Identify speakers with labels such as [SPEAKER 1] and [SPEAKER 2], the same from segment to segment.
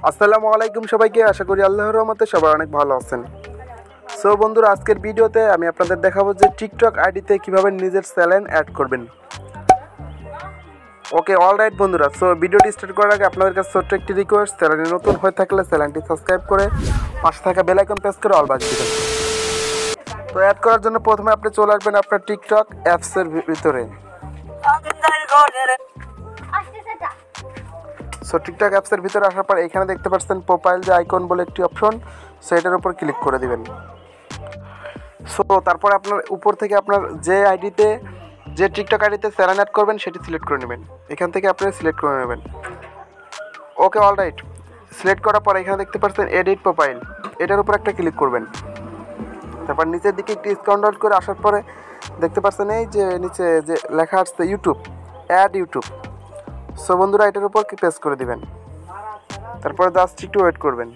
[SPEAKER 1] আসসালামু আলাইকুম সবাইকে, আশা করি আল্লাহর রহমতে সবাই অনেক ভালো আছেন। সো বন্ধুরা, আজকের ভিডিওতে আমি আপনাদের দেখাবো যে টিকটক আইডিতে কিভাবে নিজের চ্যানেল অ্যাড করবেন। ওকে, অলরাইট বন্ধুরা, সো ভিডিওটি স্টার্ট করার আগে আপনাদের কাছে ছোট্ট একটি রিকোয়েস্ট, চ্যানেলে নতুন হয়ে থাকলে চ্যানেলটি সাবস্ক্রাইব করে পাশে থাকা বেল আইকন প্রেস করে অল বাজিয়ে দিবেন। তো অ্যাড করার জন্য প্রথমে আপনি চলে আসবেন আপনার টিকটক অ্যাপসের ভিতরে। সো টিকটক অ্যাপসের ভিতরে আসার পর এখানে দেখতে পাচ্ছেন প্রোফাইল যে আইকন বলে একটি অপশন, সো এটার উপর ক্লিক করে দিবেন। সো তারপর আপনার উপর থেকে আপনার যে আইডিতে যে টিকটক আইডিতে চ্যানেল অ্যাড করবেন সেটি সিলেক্ট করে নেবেন। এখান থেকে আপনি সিলেক্ট করে নেবেন। ওকে, অলরাইট, সিলেক্ট করার পর এখানে দেখতে পাচ্ছেন এডিট প্রোফাইল, এটার উপর একটা ক্লিক করবেন। তারপর নিচের দিকে একটি স্ক্রল ডাউন করে আসার পরে দেখতে পাচ্ছেন এই যে নিচে যে লেখা আসছে ইউটিউব, অ্যাড ইউটিউব। সো বন্ধুরা, এটার উপর প্রেস করে দিবেন। তারপরে জাস্ট একটু ওয়েট করবেন।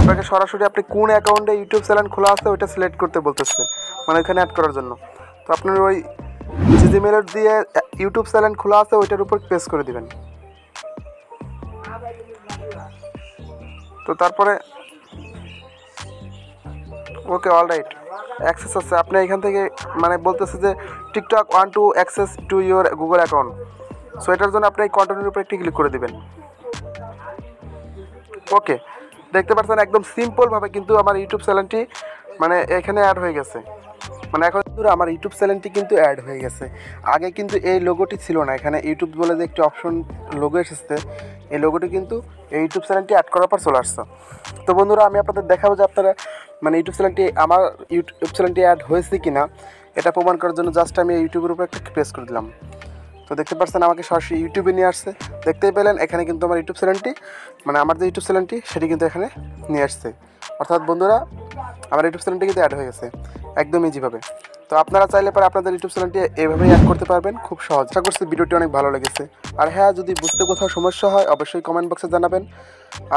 [SPEAKER 1] আপনাকে সরাসরি আপনি কোন অ্যাকাউন্টে ইউটিউব চ্যানেল খোলা আছে ওইটা সিলেক্ট করতে বলতেছে, মানে ওইখানে অ্যাড করার জন্য। তো আপনার ওই যে জিমেল দিয়ে ইউটিউব চ্যানেল খোলা আছে ওইটার উপর প্রেস করে দিবেন। তো তারপরে ওকে, অলরাইট, অ্যাক্সেস আছে। আপনি এখান থেকে মানে বলতেছে যে TikTok want to access to your Google account. So এটার জন্য আপনি এই কন্টিনিউর উপর একটি ক্লিক করে দিবেন। ওকে, দেখতে পাচ্ছেন একদম সিম্পলভাবে কিন্তু আমার ইউটিউব চ্যানেলটি মানে এখানে অ্যাড হয়ে গেছে। মানে এখন আমার ইউটিউব চ্যানেলটি কিন্তু অ্যাড হয়ে গেছে। আগে কিন্তু এই লোগোটি ছিল না, এখানে ইউটিউব বলে যে একটি অপশন লোগো এসেছে, এই লোগোটি কিন্তু এই ইউটিউব চ্যানেলটি অ্যাড করার পর চলে আসছে। তো বন্ধুরা, আমি আপনাদের দেখাবো যে আপনারা মানে ইউটিউব চ্যানেলটি আমার ইউটিউব চ্যানেলটি অ্যাড হয়েছে কি না এটা প্রমাণ করার জন্য জাস্ট আমি ইউটিউবের উপর একটা প্রেস করে দিলাম। তো দেখতে পাচ্ছেন আমাকে সরাসরি ইউটিউবে নিয়ে আসছে। দেখতেই পেলেন এখানে কিন্তু আমার ইউটিউব চ্যানেলটি মানে আমার যে ইউটিউব চ্যানেলটি সেটি কিন্তু এখানে নিয়ে আসছে। অর্থাৎ বন্ধুরা, আমার ইউটিউব চ্যানেলটি কিন্তু অ্যাড হয়ে গেছে একদম ইজিভাবে। তো আপনারা চাইলে পরে আপনাদের ইউটিউব চ্যানেলটি এভাবেই অ্যাড করতে পারবেন খুব সহজ। আশা করছি ভিডিওটি অনেক ভালো লেগেছে। আর হ্যাঁ, যদি বুঝতে কোথাও সমস্যা হয় অবশ্যই কমেন্ট বক্সে জানাবেন। আর